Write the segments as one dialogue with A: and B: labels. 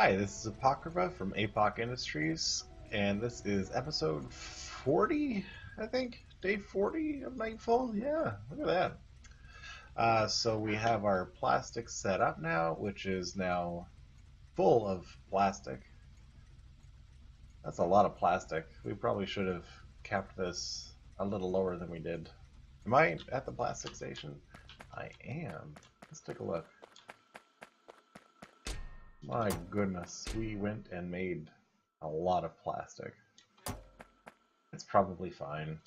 A: Hi, this is Apocrypha from APOC Industries, and this is episode 40, I think? Day 40 of Nightfall? Yeah, look at that. So we have our plastic set up now, which is now full of plastic. That's a lot of plastic. We probably should have kept this a little lower than we did. Am I at the plastic station? I am. Let's take a look. My goodness, we went and made a lot of plastic. It's probably fine.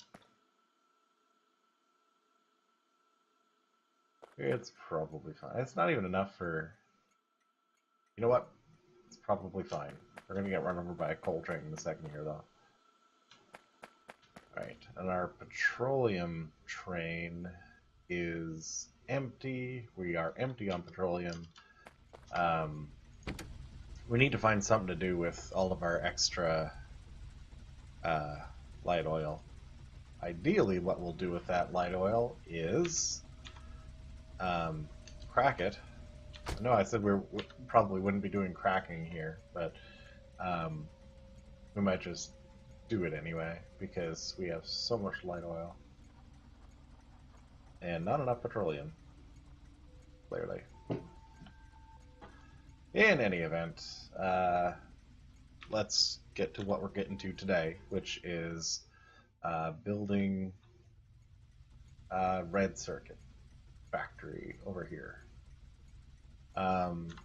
A: It's probably fine. It's not even enough for... You know what? It's probably fine. We're gonna get run over by a coal train in a second here, though. Right, and our petroleum train is empty. We are empty on petroleum. We need to find something to do with all of our extra light oil. Ideally, what we'll do with that light oil is crack it. No, I said we probably wouldn't be doing cracking here, but we might just do it anyway because we have so much light oil and not enough petroleum, clearly. In any event, let's get to what we're getting to today, which is building a red circuit factory over here.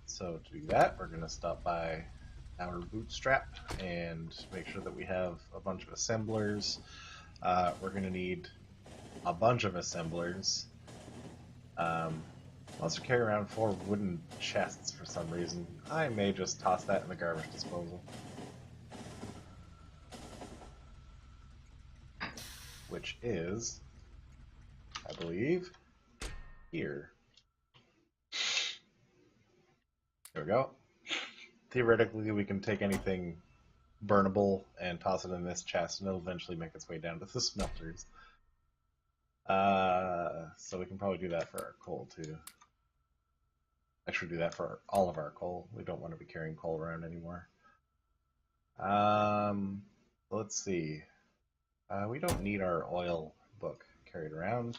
A: So to do that, we're going to stop by our bootstrap and make sure that we have a bunch of assemblers. We're going to need a bunch of assemblers. Also carry around 4 wooden chests for some reason. I may just toss that in the garbage disposal. Which is, I believe, here. There we go. Theoretically, we can take anything burnable and toss it in this chest, and it'll eventually make its way down to the smelters. So we can probably do that for our coal, too. Actually, do that for all of our coal. We don't want to be carrying coal around anymore. Let's see. We don't need our oil book carried around.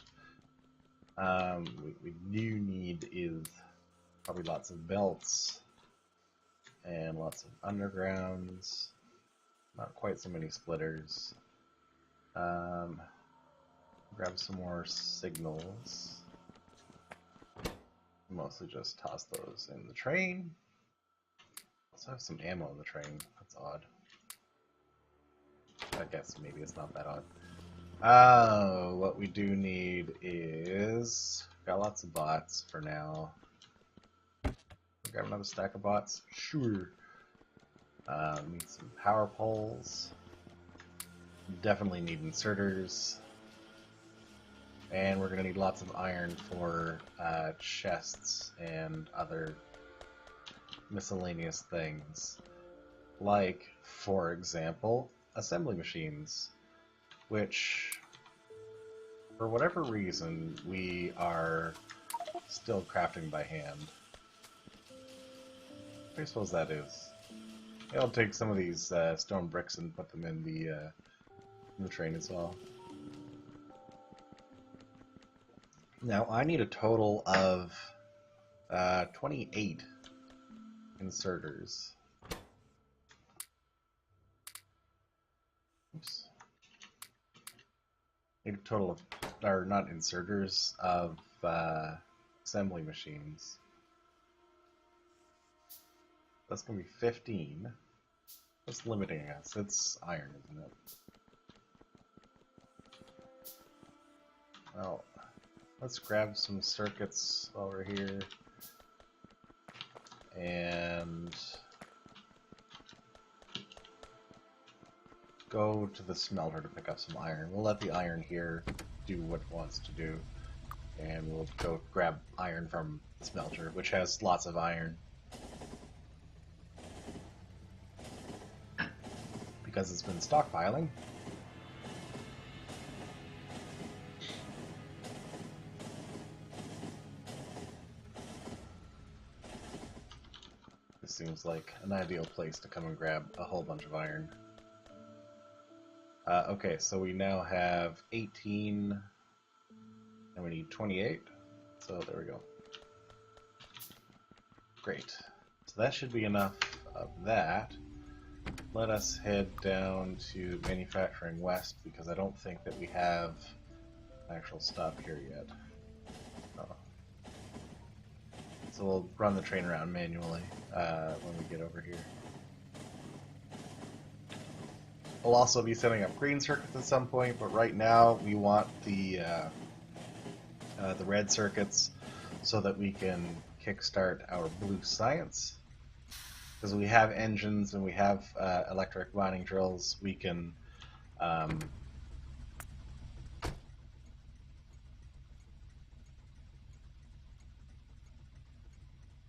A: We do need is probably lots of belts and lots of undergrounds. Not quite so many splitters. Grab some more signals. Mostly just toss those in the train. Also have some ammo in the train. That's odd. I guess maybe it's not that odd. What we do need is... Got lots of bots for now. Grab another stack of bots? Sure. Need some power poles. Definitely need inserters. And we're going to need lots of iron for chests and other miscellaneous things. Like, for example, assembly machines. Which, for whatever reason, we are still crafting by hand. I suppose that is. I'll take some of these stone bricks and put them in the train as well. Now, I need a total of 28 inserters. Oops. Need a total of, or not inserters, of assembly machines. That's going to be 15. What's limiting us? It's iron, isn't it? Well, let's grab some circuits while we're here. And go to the smelter to pick up some iron. We'll let the iron here do what it wants to do. And we'll go grab iron from the smelter, which has lots of iron. Because it's been stockpiling. seems like an ideal place to come and grab a whole bunch of iron. Okay, so we now have 18, and we need 28, so there we go. Great. So that should be enough of that. Let us head down to Manufacturing West, because I don't think that we have an actual stop here yet. No. So we'll run the train around manually when we get over here. We'll also be setting up green circuits at some point, but right now we want the red circuits so that we can kickstart our blue science. Because we have engines and we have electric mining drills, we can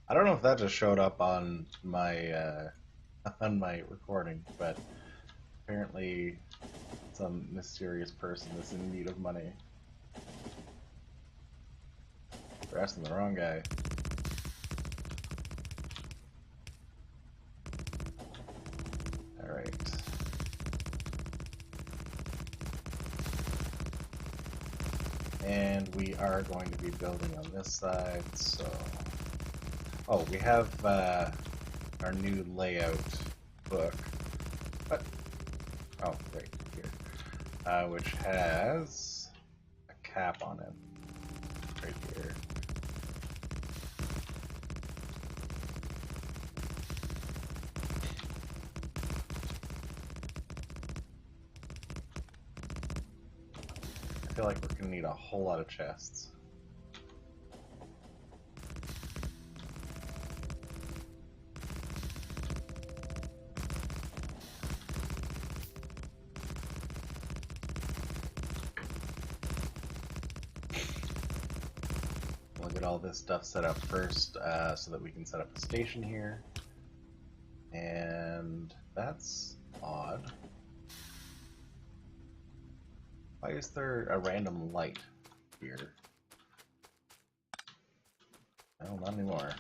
A: I don't know if that just showed up on my recording, but apparently some mysterious person is in need of money. We're asking the wrong guy. Alright. And we are going to be building on this side, so... Oh, we have our new layout book. What? Oh, right here. Which has a cap on it. Right here. I feel like we're going to need a whole lot of chests. We'll get all this stuff set up first so that we can set up a station here. And that's odd. Why is there a random light here? No, not anymore.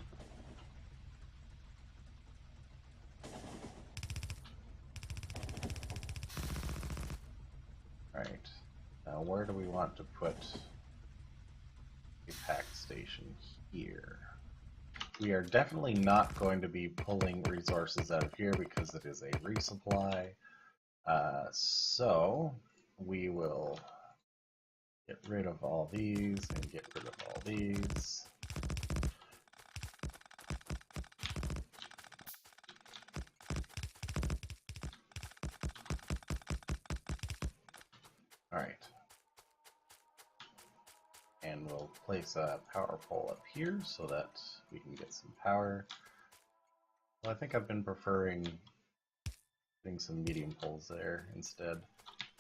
A: Alright. Now where do we want to put a pack station here? We are definitely not going to be pulling resources out of here because it is a resupply. So we will get rid of all these and get rid of all these. Alright. And we'll place a power pole up here so that we can get some power. Well, I think I've been preferring putting some medium poles there instead.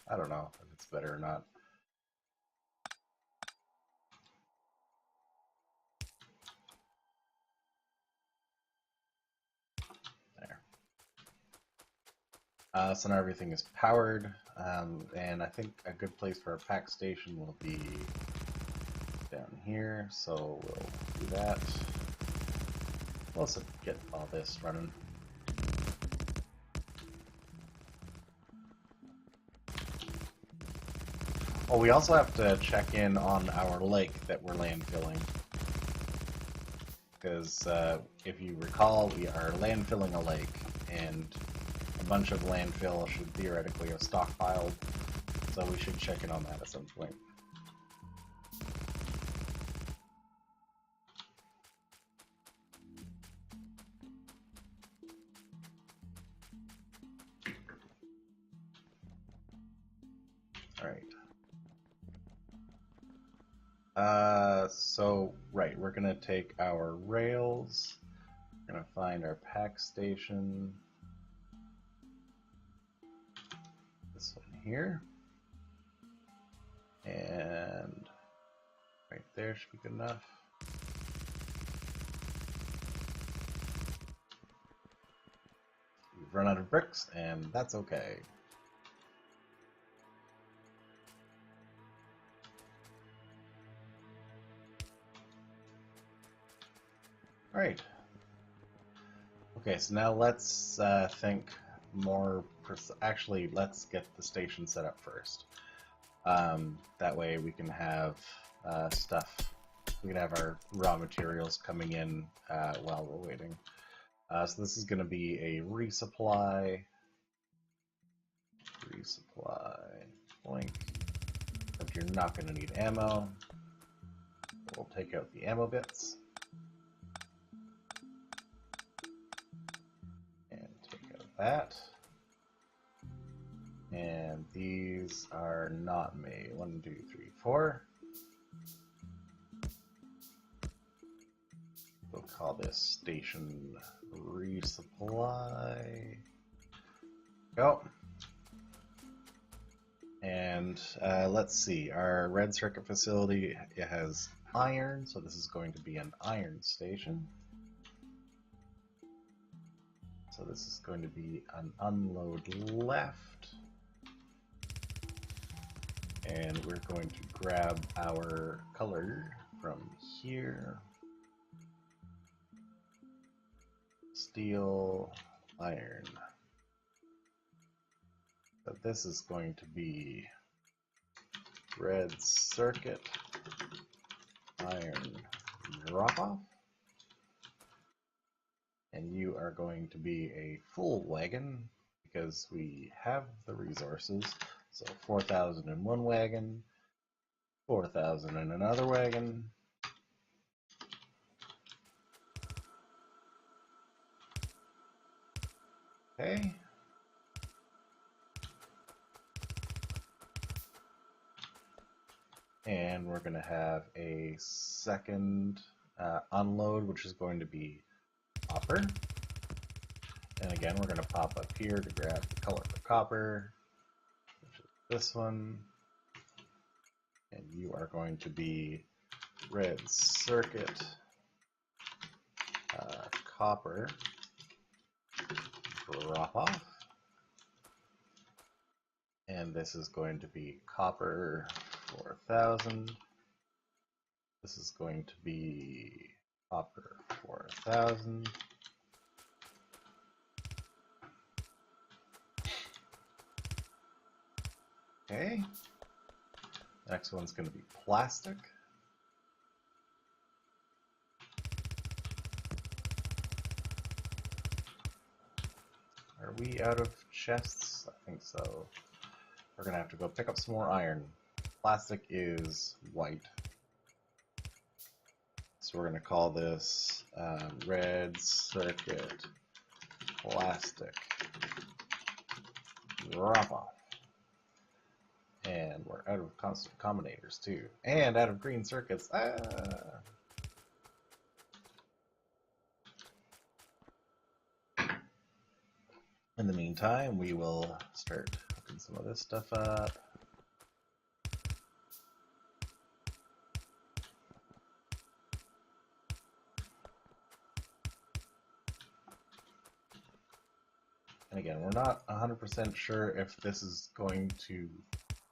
A: I don't know if it's better or not. There. So now everything is powered, and I think a good place for a pack station will be down here, so we'll do that. We'll also get all this running. Oh, we also have to check in on our lake that we're landfilling. Because if you recall, we are landfilling a lake, and a bunch of landfill should theoretically have stockpiled, so we should check in on that at some point. So, right, we're going to take our rails, we're going to find our pack station, this one here, and right there should be good enough. We've run out of bricks, and that's okay. Alright. Okay, so now let's think more. Actually, let's get the station set up first. That way we can have stuff. We can have our raw materials coming in while we're waiting. So this is going to be a resupply. Blink. But you're not going to need ammo. We'll take out the ammo bits. And take out that. And these are not made. 1, 2, 3, 4. We'll call this station resupply. Go. And let's see, our red circuit facility, it has iron, so this is going to be an iron station. So this is going to be an unload left. And we're going to grab our color from here. Steel, iron. So this is going to be red circuit, iron drop off. And you are going to be a full wagon because we have the resources. So 4,000 in one wagon, 4,000 in another wagon. Okay. And we're going to have a second unload, which is going to be copper. And again, we're going to pop up here to grab the color for copper, which is this one. And you are going to be red circuit, copper, drop off. And this is going to be copper 4,000. This is going to be copper 4,000. Okay. Next one's going to be plastic. Are we out of chests? I think so. We're going to have to go pick up some more iron. Plastic is white. So we're going to call this red circuit plastic drop off. And we're out of constant combinators too. And out of green circuits. In the meantime, we will start hooking some of this stuff up. And again, we're not 100% sure if this is going to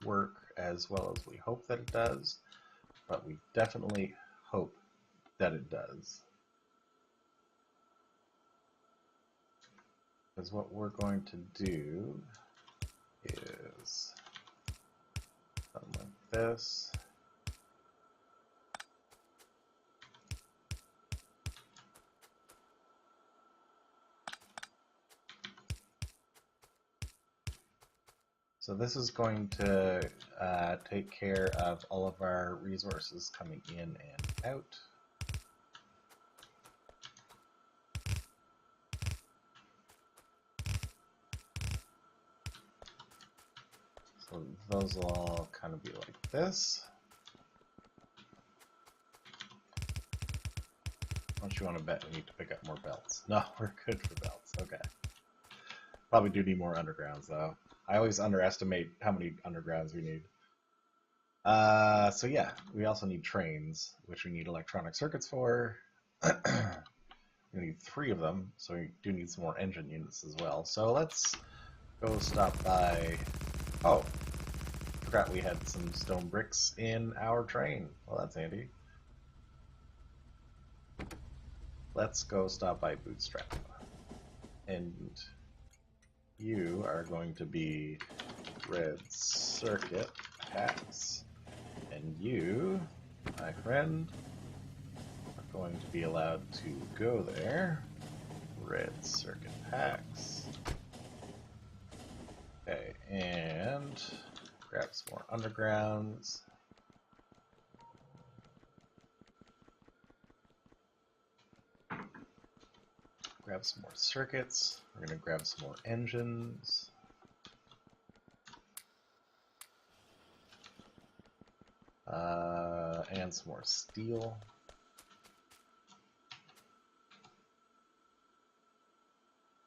A: work as well as we hope that it does, but we definitely hope that it does. Because what we're going to do is something like this. So this is going to take care of all of our resources coming in and out. So those will all kind of be like this. Don't you want to bet we need to pick up more belts? No, we're good for belts. Okay. Probably do need more undergrounds though. I always underestimate how many undergrounds we need. So yeah, we also need trains, which we need electronic circuits for. We need 3 of them, so we do need some more engine units as well. So let's go stop by... Oh, forgot we had some stone bricks in our train. Well, that's handy. Let's go stop by Bootstrap. And you are going to be red circuit packs. And you, my friend, are going to be allowed to go there. Red circuit packs. Okay, and grab some more undergrounds. Grab some more circuits. We're going to grab some more engines. And some more steel.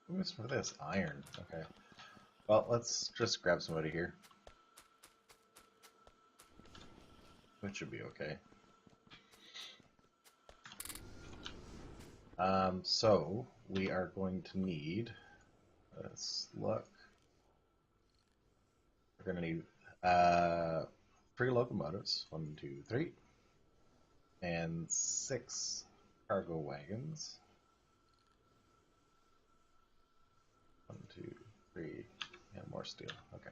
A: What's for this? Iron. Okay. Well, let's just grab somebody here. Which should be okay. So we are going to need, let's look, we're going to need 3 locomotives, 1, 2, 3, and 6 cargo wagons. 1, 2, 3, and more steel. Okay.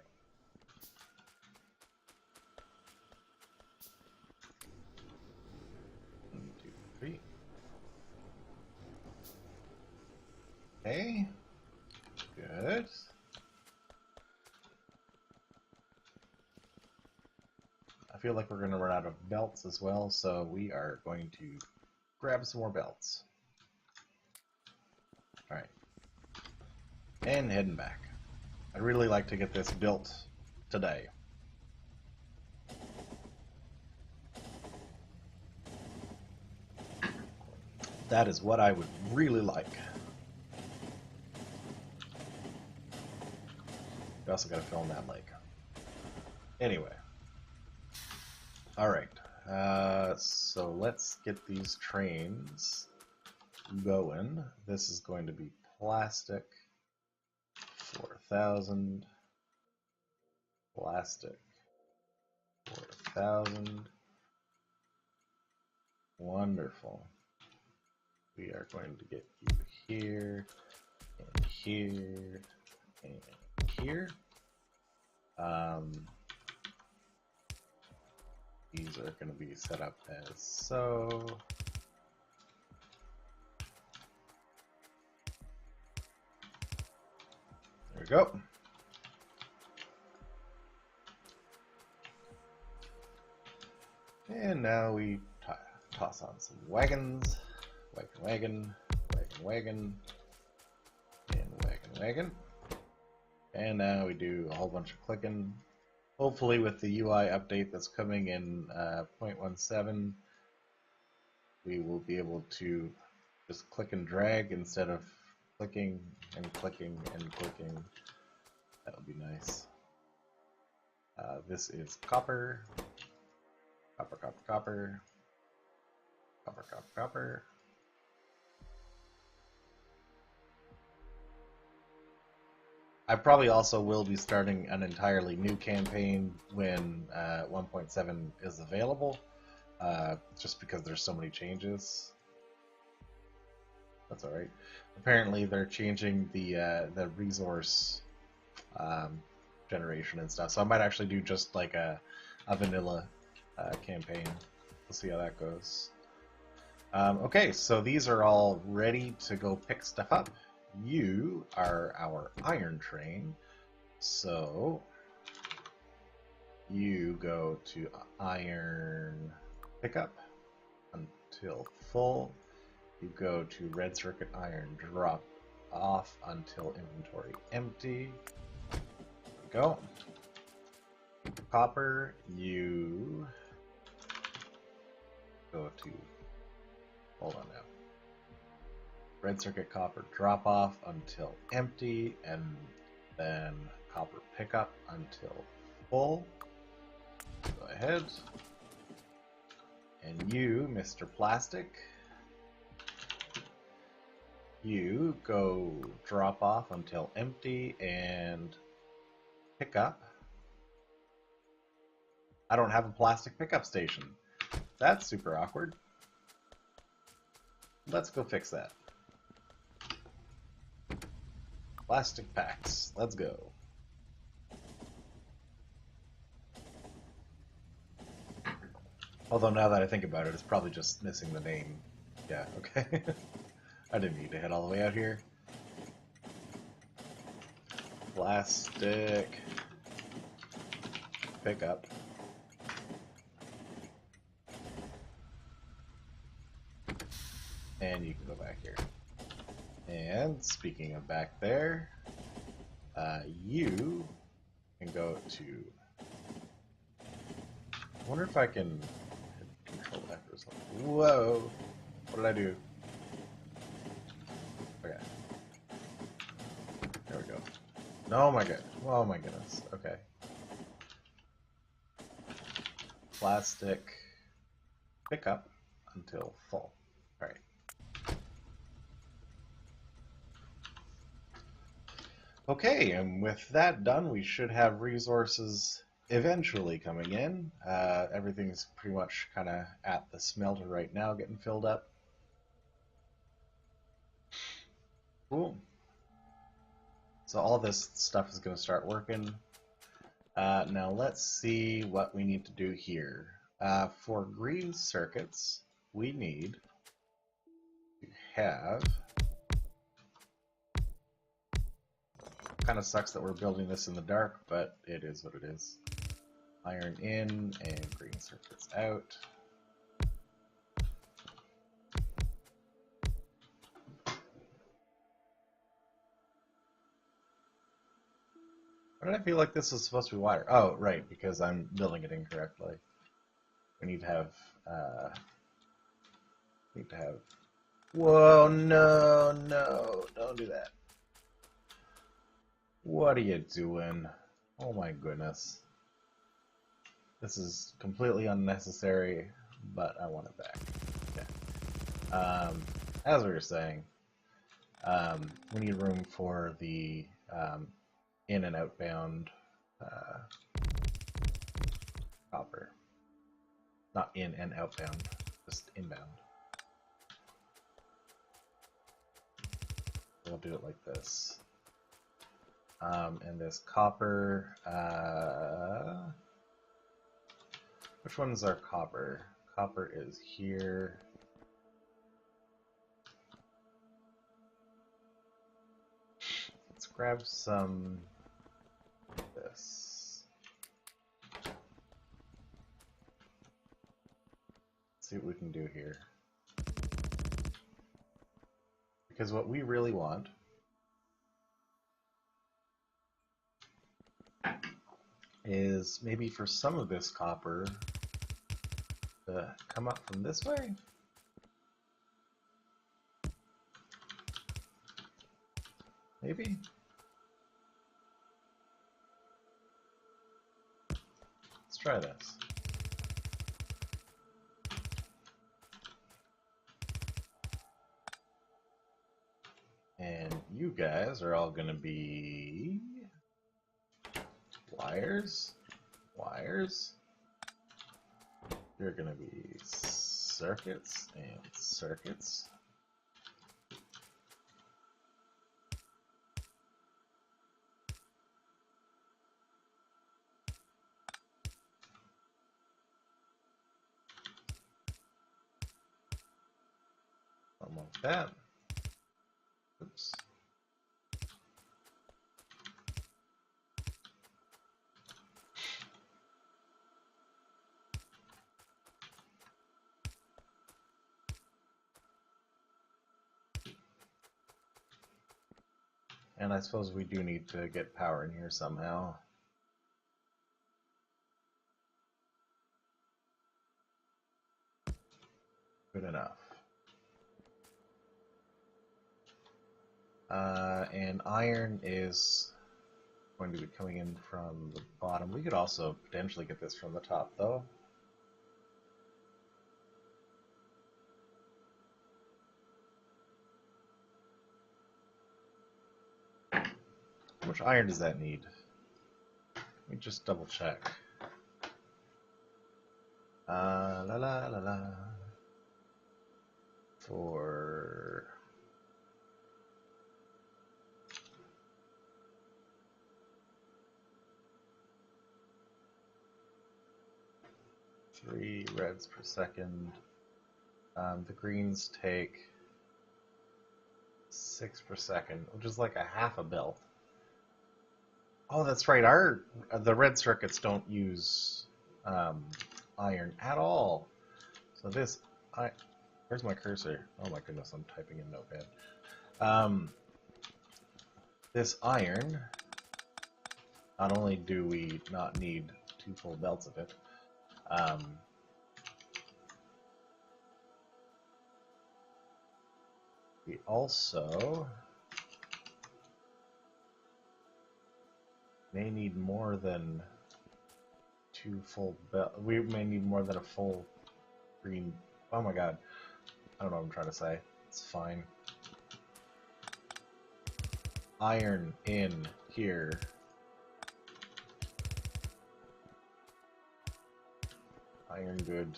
A: Okay, good. I feel like we're going to run out of belts as well, so we are going to grab some more belts. Alright. And heading back. I'd really like to get this built today. That is what I would really like. We also got to fill in that lake. Anyway. Alright. So let's get these trains going. This is going to be plastic. 4,000. Plastic. 4,000. Wonderful. We are going to get you here, and here, and here. These are going to be set up as so. There we go. And now we toss on some wagons. Wagon, and wagon. And now we do a whole bunch of clicking. Hopefully with the UI update that's coming in 0.17, we will be able to just click and drag instead of clicking and clicking and clicking. That would be nice. This is copper. Copper, copper, copper. Copper, copper, copper. I probably also will be starting an entirely new campaign when 1.7 is available, just because there's so many changes. That's alright. Apparently they're changing the resource generation and stuff, so I might actually do just like a vanilla campaign. We'll see how that goes. Okay, so these are all ready to go pick stuff up. You are our iron train, so you go to iron pickup until full. You go to red circuit iron drop off until inventory empty. There we go. Copper, you go to, hold on now. Red circuit copper drop off until empty, and then copper pickup until full. Go ahead. And you, Mr. Plastic, you go drop off until empty and pick up. I don't have a plastic pickup station. That's super awkward. Let's go fix that. Plastic packs. Let's go. Although now that I think about it, it's probably just missing the name. Yeah, okay. I didn't need to head all the way out here. Plastic pickup. And you can go back here. And speaking of back there, you can go to. I wonder if I can control F or something. Whoa! What did I do? Okay. There we go. Oh my god. Oh my goodness. Okay. Plastic pickup until full. Alright. Okay, and with that done, we should have resources eventually coming in. Everything's pretty much kind of at the smelter right now, getting filled up. Cool. So all this stuff is going to start working. Now let's see what we need to do here. For green circuits, we need to have... Kind of sucks that we're building this in the dark, but it is what it is. Iron in and green circuits out. Why did I feel like this was supposed to be wire? Oh, right, because I'm building it incorrectly. We need to have, whoa, no, no, don't do that. What are you doing? Oh my goodness. This is completely unnecessary, but I want it back. Okay. As we were saying, we need room for the in and outbound copper. Not in and outbound, just inbound. We'll do it like this. And this copper, which one's our copper? Copper is here. Let's grab some of this. Let's see what we can do here. Because what we really want is maybe for some of this copper to come up from this way. Maybe? Let's try this. And you guys are all going to be wires. Wires. You're going to be circuits and circuits. Something like that. Oops. And I suppose we do need to get power in here somehow. Good enough. And iron is going to be coming in from the bottom. We could also potentially get this from the top, though. How much iron does that need? Let me just double check. La la la la. For 3 reds per second. The greens take 6 per second, which is like a half a belt. Oh, that's right. The red circuits don't use iron at all. So where's my cursor? Oh my goodness, I'm typing in Notepad. This iron, not only do we not need 2 full belts of it, we also may need more than 2 full belts. We may need more than a full green. Oh my god. I don't know what I'm trying to say. It's fine. Iron in here. Iron good.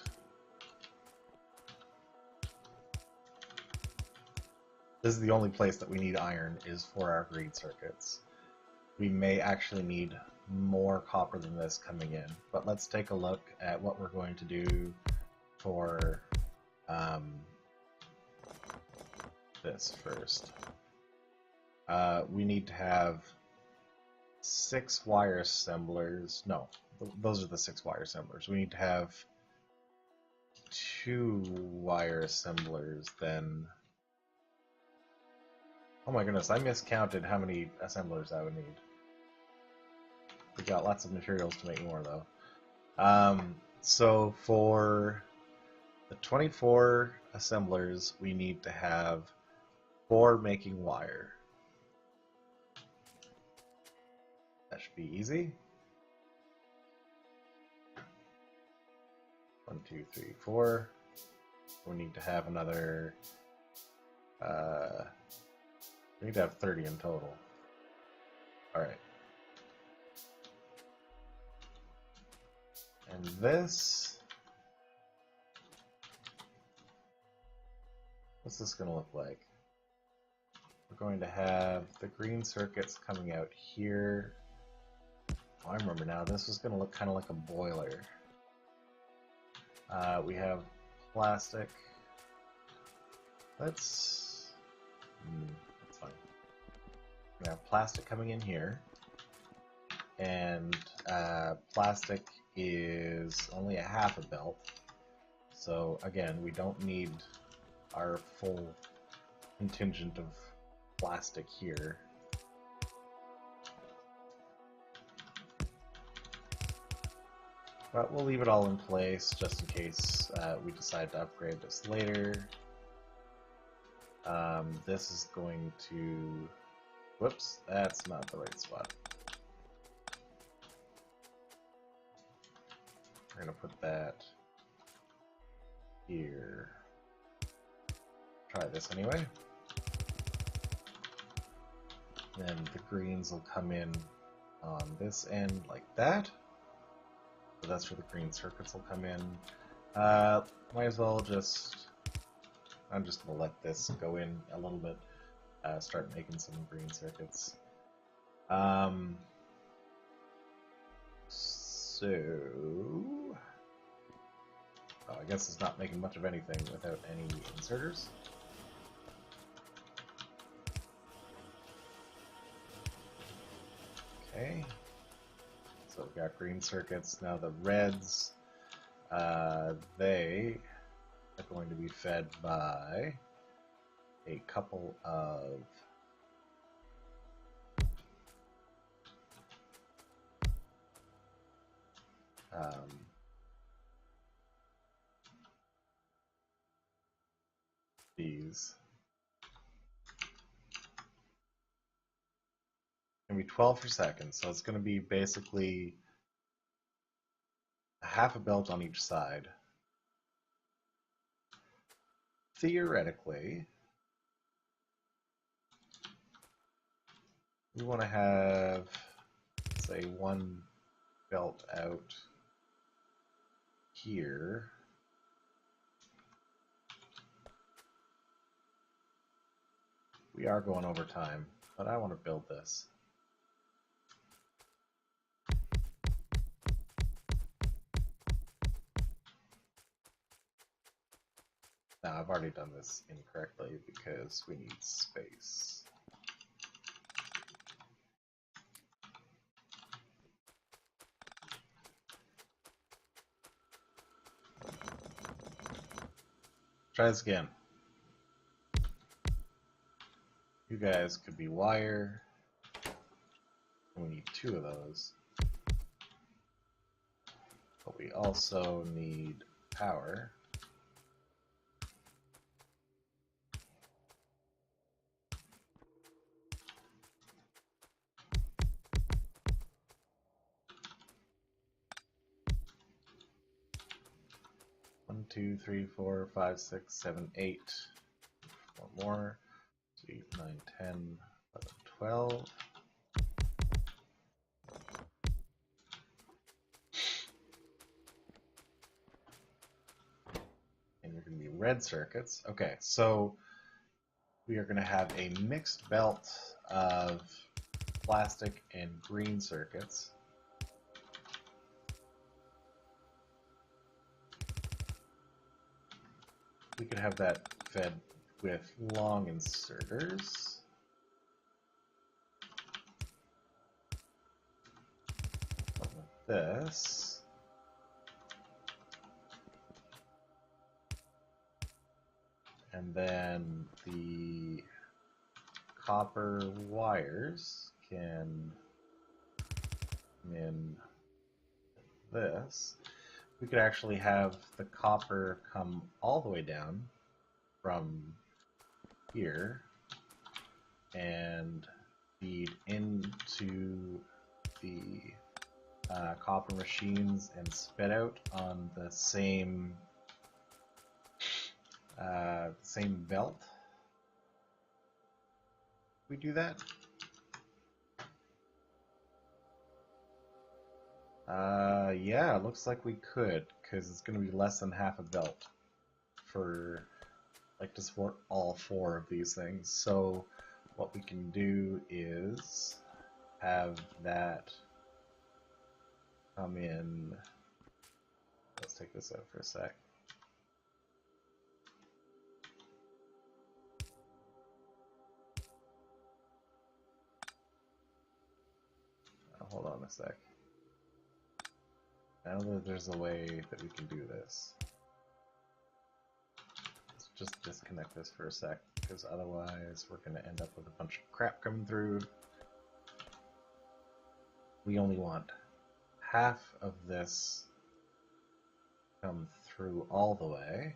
A: This is the only place that we need iron, is for our green circuits. We may actually need more copper than this coming in, but let's take a look at what we're going to do for this first. We need to have 6 wire assemblers. No, those are the 6 wire assemblers. We need to have 2 wire assemblers then. Oh my goodness, I miscounted how many assemblers I would need. We got lots of materials to make more though. So for the 24 assemblers, we need to have 4 making wire. That should be easy. 1, 2, 3, 4. We need to have another. We need to have 30 in total. All right. And this. What's this going to look like? We're going to have the green circuits coming out here. Oh, I remember now. This is going to look kind of like a boiler. We have plastic. That's fine. We have plastic coming in here, and plastic is only a half a belt. So again, we don't need our full contingent of plastic here. But we'll leave it all in place just in case we decide to upgrade this later. This is going to... Whoops, that's not the right spot. We're going to put that here. Try this anyway. Then the greens will come in on this end like that. So that's where the green circuits will come in. Might as well I'm just going to let this go in a little bit. Start making some green circuits. I guess it's not making much of anything without any inserters. Okay. So we've got green circuits. Now the reds, they are going to be fed by a couple of these. It's going to be 12 per second, so it's going to be basically a half a belt on each side. Theoretically, we want to have, say, 1 belt out here. We are going over time, but I want to build this. Now, I've already done this incorrectly because we need space. Try this again. You guys could be wire. We need 2 of those. But we also need power. One, 2, 3, 4, 5, 6, 7, 8. 4 more. 8, 9, 10, 11, 12. And you're going to be red circuits. Okay, so we are going to have a mixed belt of plastic and green circuits. We could have that fed with long inserters. With this. And then the copper wires can come in this. We could actually have the copper come all the way down from here and feed into the copper machines and spit out on the same belt. We do that? Yeah, it looks like we could, because it's going to be less than half a belt for, like, to support all 4 of these things. So what we can do is have that come in. Let's take this out for a sec. Hold on a sec. Now that there's a way that we can do this, let's just disconnect this for a sec, because otherwise we're going to end up with a bunch of crap coming through. We only want half of this come through all the way.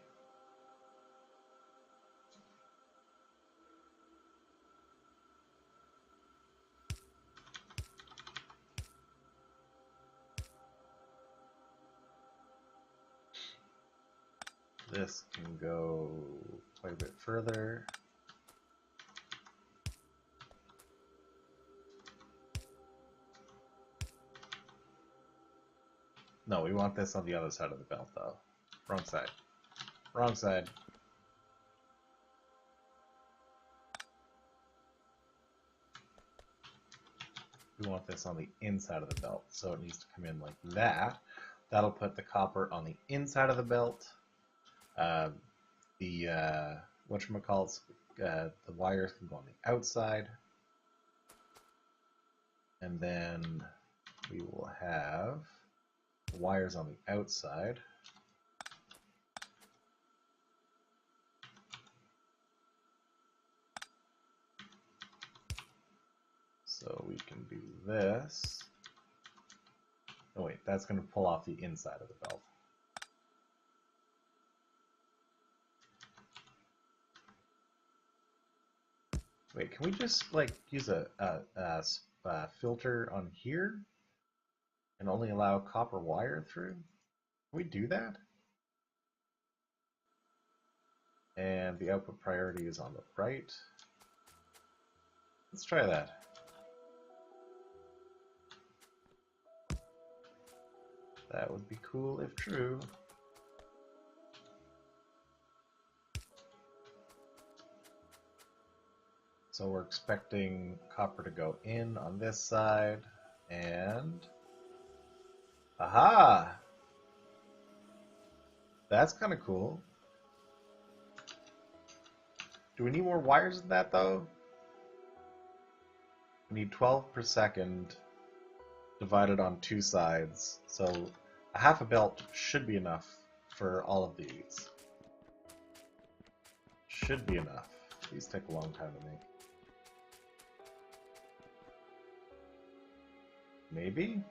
A: This can go quite a bit further. No, we want this on the other side of the belt, though. Wrong side. Wrong side. We want this on the inside of the belt, so it needs to come in like that. That'll put the copper on the inside of the belt. Whatchamacallits, the wires can go on the outside. And then we will have the wires on the outside. So we can do this. Oh wait, that's going to pull off the inside of the belt. Wait, can we just like use a filter on here and only allow copper wire through? Can we do that? And the output priority is on the right. Let's try that. That would be cool if true. So we're expecting copper to go in on this side, and aha! That's kind of cool. Do we need more wires than that, though? We need 12 per second divided on 2 sides. So a half a belt should be enough for all of these. Should be enough. These take a long time to make. Maybe?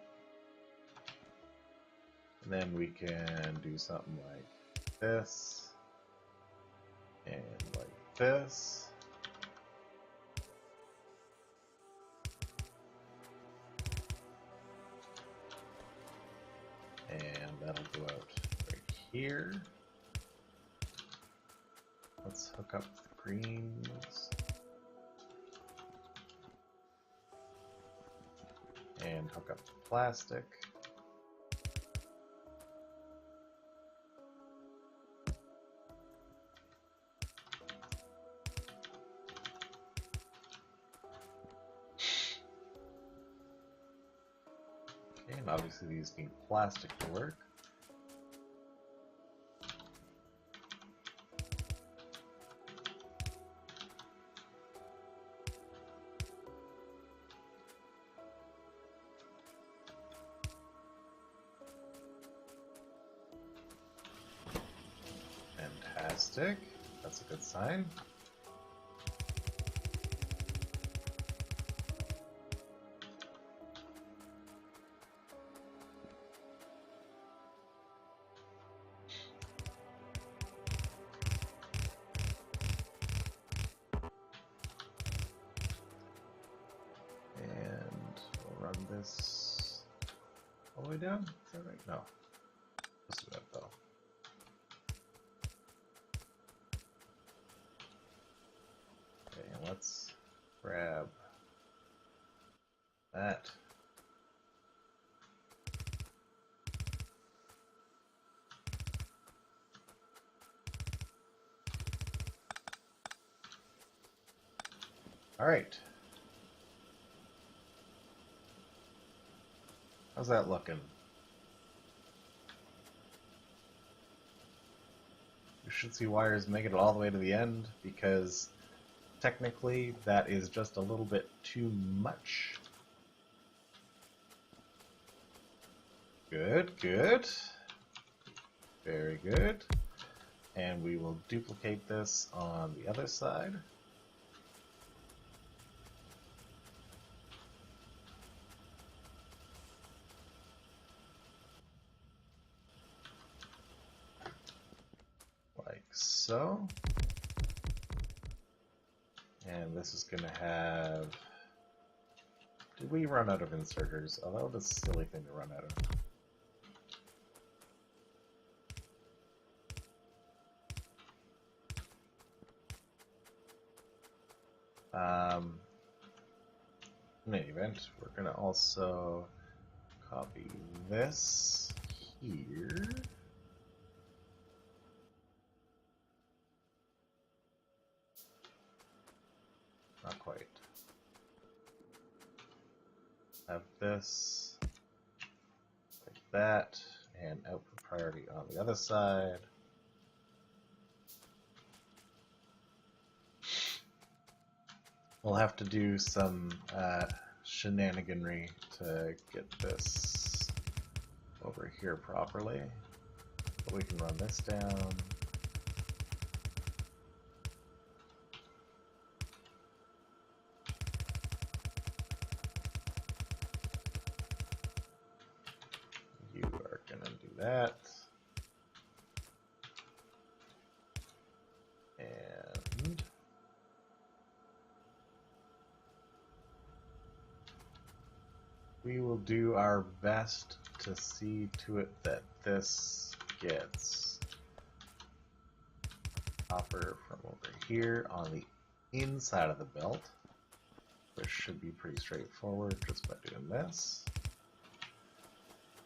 A: And then we can do something like this. And like this. And that'll go out right here. Let's hook up the greens. And hook up the plastic. Okay, and obviously these need plastic to work. Fantastic. That's a good sign. And we'll run this all the way down. Is that right? No. Let's do that though. Let's grab that. All right. How's that looking? We should see wires make it all the way to the end because technically, that is just a little bit too much. Good, good. Very good. And we will duplicate this on the other side. Like so. And this is going to have... Did we run out of inserters? Oh, that was a silly thing to run out of. In any event, we're going to also copy this here. Not quite. Have this like that, and output priority on the other side. We'll have to do some shenaniganry to get this over here properly. But we can run this down. You are going to do that. And we will do our best to see to it that this gets copper from over here on the inside of the belt, which should be pretty straightforward just by doing this.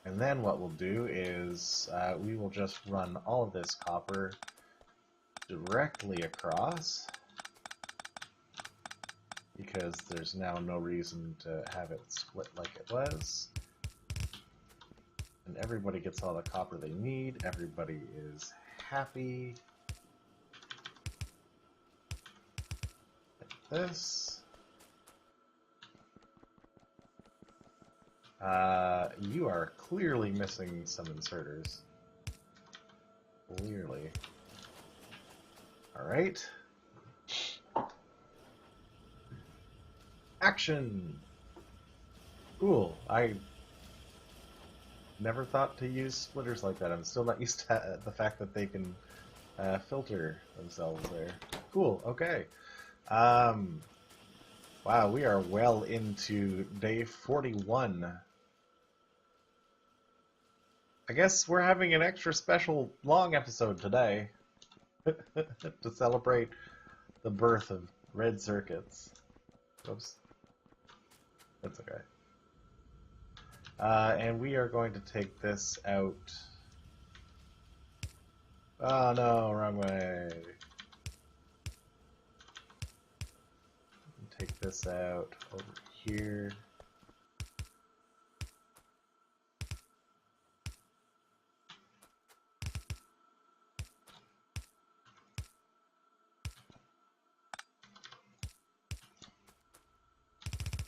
A: And then what we'll do is we will just run all of this copper directly across, because there's now no reason to have it split like it was. And everybody gets all the copper they need, everybody is happy. this. You are clearly missing some inserters. Clearly. Alright. Action! Cool. I never thought to use splitters like that. I'm still not used to the fact that they can filter themselves there. Cool. Okay. Wow, we are well into day 41. I guess we're having an extra special long episode today to celebrate the birth of red circuits. Whoops. That's okay. And we are going to take this out. Oh no, wrong way. Take this out over here.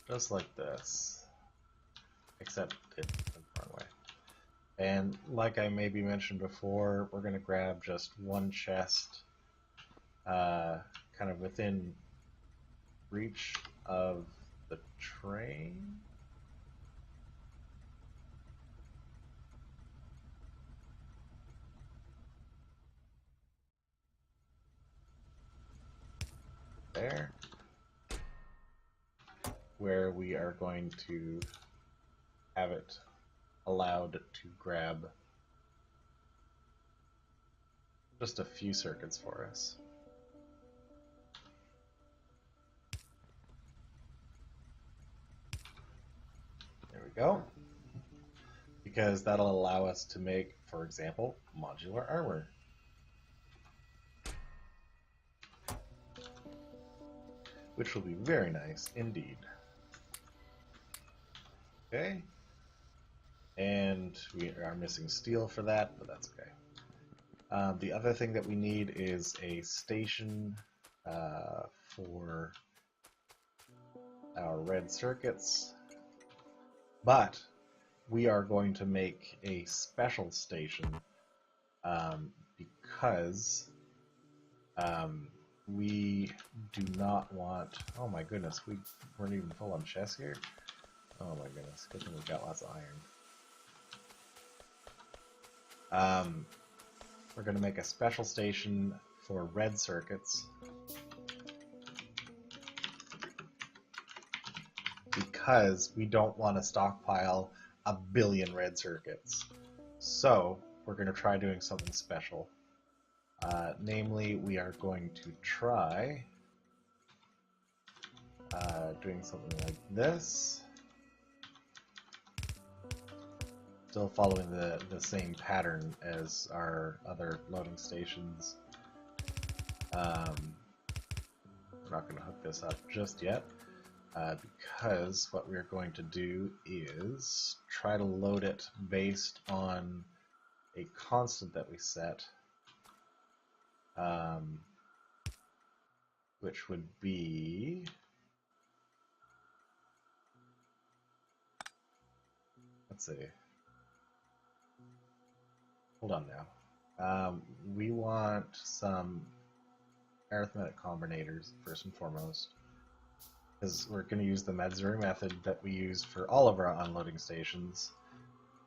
A: Just like this. Except it went the wrong way. And like I maybe mentioned before, we're going to grab just one chest kind of within reach of the train. There. Where we are going to have it allowed to grab just a few circuits for us. There we go. Because that'll allow us to make, for example, modular armor. Which will be very nice indeed. Okay. And we are missing steel for that, but that's okay. The other thing that we need is a station for our red circuits. But we are going to make a special station because we do not want... Oh my goodness, we weren't even full on chests here. Oh my goodness, good thing we've got lots of iron. We're going to make a special station for red circuits because we don't want to stockpile a billion red circuits. So we're going to try doing something special. Namely, we are going to try doing something like this. Still following the same pattern as our other loading stations. We're not going to hook this up just yet because what we're going to do is try to load it based on a constant that we set, which would be... Let's see. Hold on now. We want some arithmetic combinators first and foremost, because we're going to use the Matsuri method that we use for all of our unloading stations,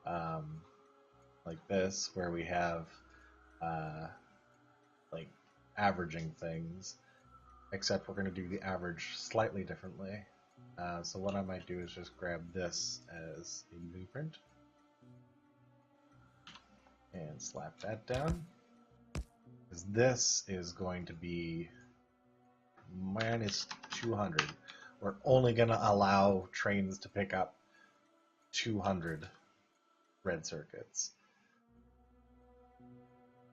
A: like this, where we have like averaging things, except we're going to do the average slightly differently. So what I might do is just grab this as a blueprint and slap that down, because this is going to be minus 200. We're only going to allow trains to pick up 200 red circuits.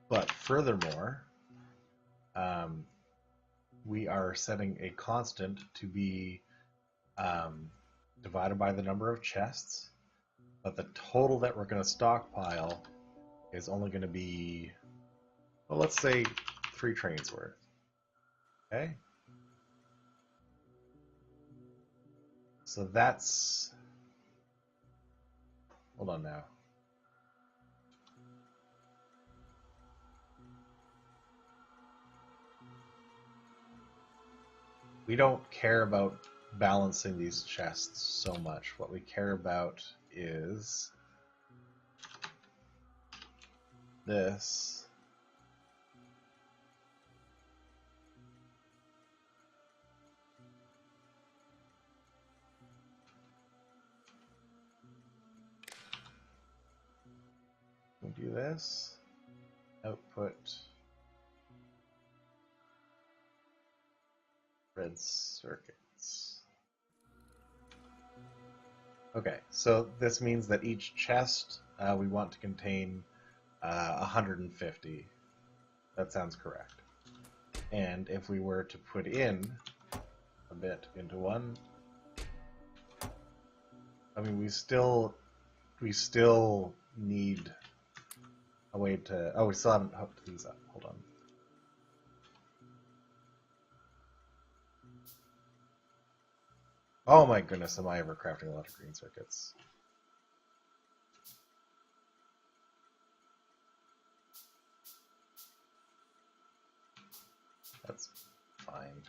A: But furthermore, we are setting a constant to be divided by the number of chests, but the total that we're going to stockpile is only going to be, well, let's say 3 trains worth. Okay? So that's... Hold on now. We don't care about balancing these chests so much. What we care about is this. We do this. Output red circuits. Okay, so this means that each chest we want to contain 150. That sounds correct. And if we were to put in a bit into one, I mean, we still need a way to... Oh, we still haven't hooked these up. Hold on. Oh my goodness, am I ever crafting a lot of green circuits. That's fine.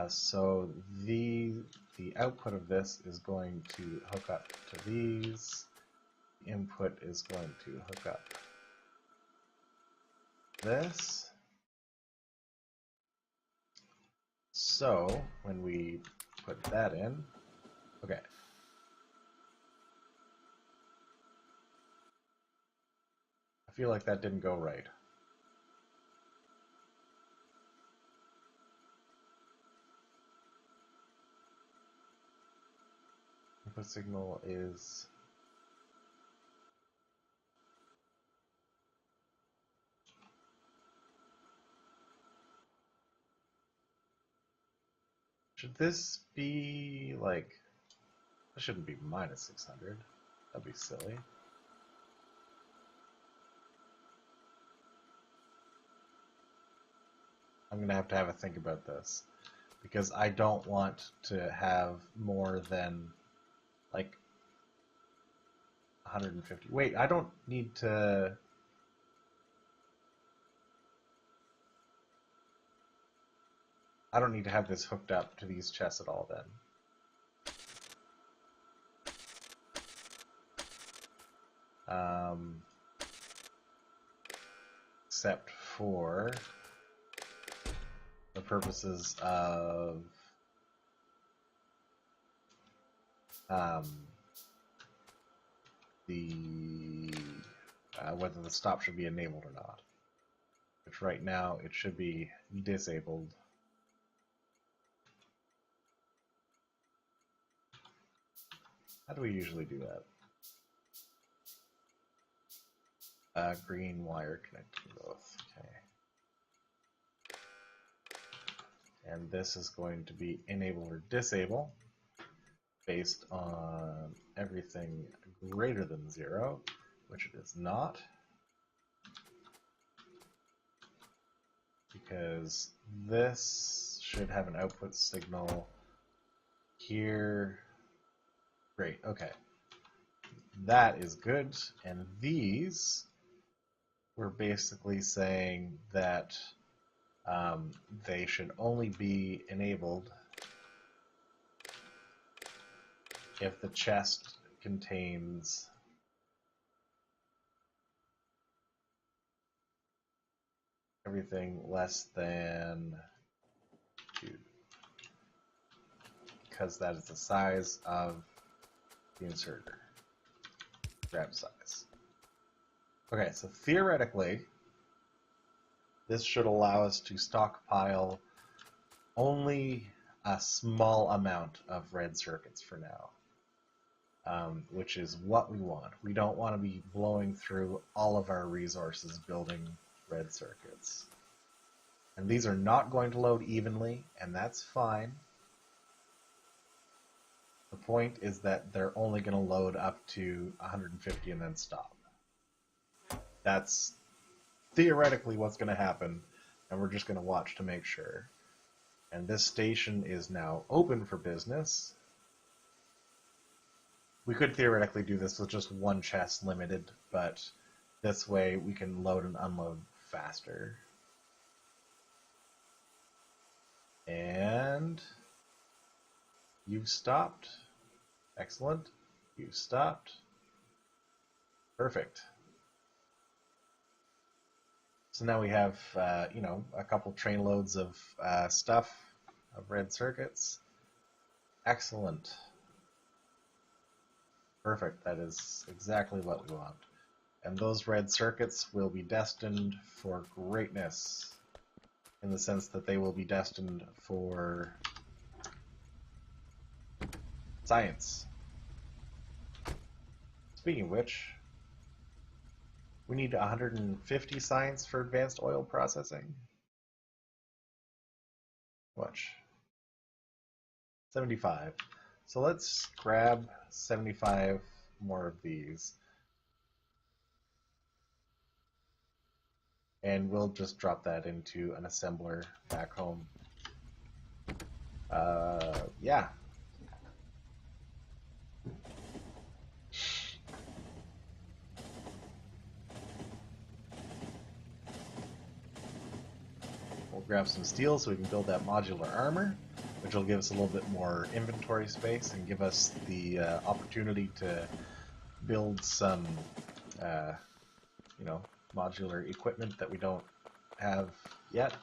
A: So the output of this is going to hook up to these. The input is going to hook up this. So when we put that in, okay. I feel like that didn't go right. Input signal is... Should this be like... It shouldn't be minus 600. That'd be silly. I'm going to have a think about this, because I don't want to have more than like 150. Wait, I don't need to... I don't need to have this hooked up to these chests at all then. Except for the purposes of whether the stop should be enabled or not. Which right now it should be disabled. How do we usually do that? Green wire connecting both. Okay. And this is going to be enable or disable based on everything greater than 0, which it is not, because this should have an output signal here. Great, okay. That is good, and these, we're basically saying that they should only be enabled if the chest contains everything less than 2, because that is the size of the inserter. Grab size. Okay, so theoretically, this should allow us to stockpile only a small amount of red circuits for now, which is what we want. We don't want to be blowing through all of our resources building red circuits. And these are not going to load evenly, and that's fine. The point is that they're only going to load up to 150 and then stop. That's theoretically what's going to happen, and we're just going to watch to make sure. And this station is now open for business. We could theoretically do this with just one chest limited, but this way we can load and unload faster. And you've stopped. Excellent. You've stopped. Perfect. So now we have, a couple train loads of stuff, of red circuits. Excellent. Perfect. That is exactly what we want. And those red circuits will be destined for greatness, in the sense that they will be destined for science. Speaking of which, we need 150 science for advanced oil processing. Watch. 75. So let's grab 75 more of these. And we'll just drop that into an assembler back home. Yeah. We'll grab some steel so we can build that modular armor, which will give us a little bit more inventory space and give us the opportunity to build some, modular equipment that we don't have yet.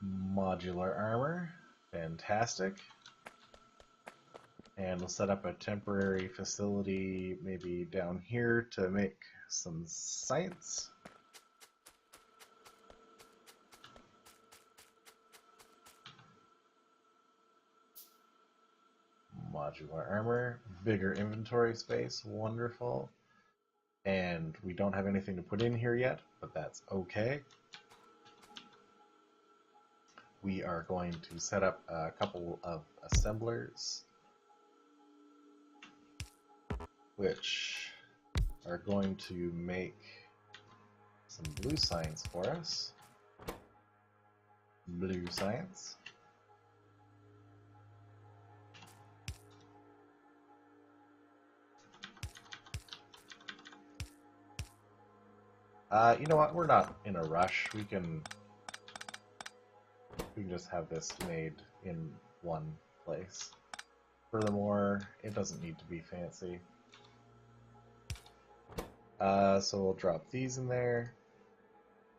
A: Modular armor, fantastic. And we'll set up a temporary facility maybe down here to make some science. Modular armor, bigger inventory space, wonderful. And we don't have anything to put in here yet, but that's okay. We are going to set up a couple of assemblers, which are going to make some blue science for us. Blue science. You know what? We're not in a rush. We can just have this made in one place. Furthermore, it doesn't need to be fancy. So we'll drop these in there.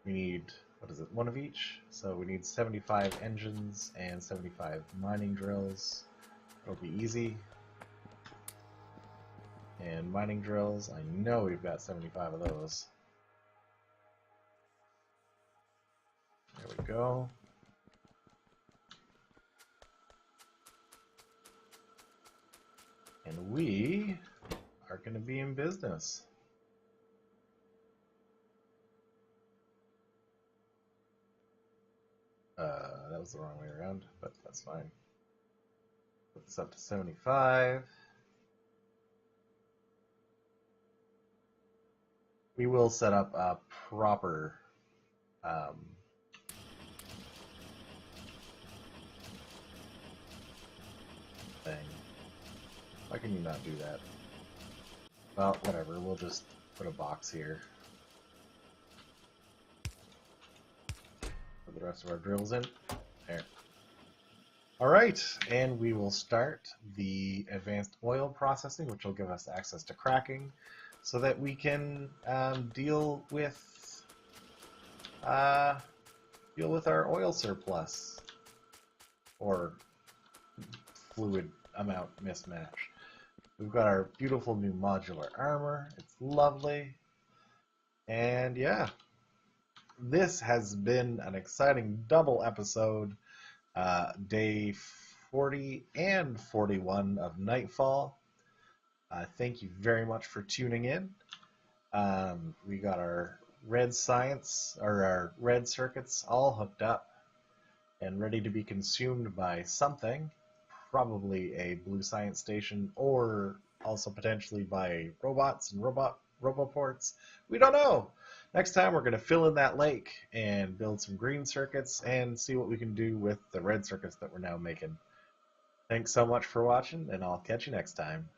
A: We need, what is it, one of each? So we need 75 engines and 75 mining drills. It'll be easy. And mining drills, I know we've got 75 of those. There we go. And we are going to be in business. That was the wrong way around, but that's fine. Put this up to 75. We will set up a proper thing. Why can you not do that? Well, whatever, we'll just put a box here. Put the rest of our drills in. There. Alright, and we will start the advanced oil processing, which will give us access to cracking, so that we can deal with our oil surplus, or fluid amount mismatch. We've got our beautiful new modular armor. It's lovely. And yeah, this has been an exciting double episode, day 40 and 41 of Nightfall. Thank you very much for tuning in. We got our red science, or our red circuits all hooked up and ready to be consumed by something. Probably a blue science station, or also potentially by robots and roboports. We don't know, Next time we're going to fill in that lake and build some green circuits and see what we can do with the red circuits that we're now making. Thanks so much for watching, and I'll catch you next time.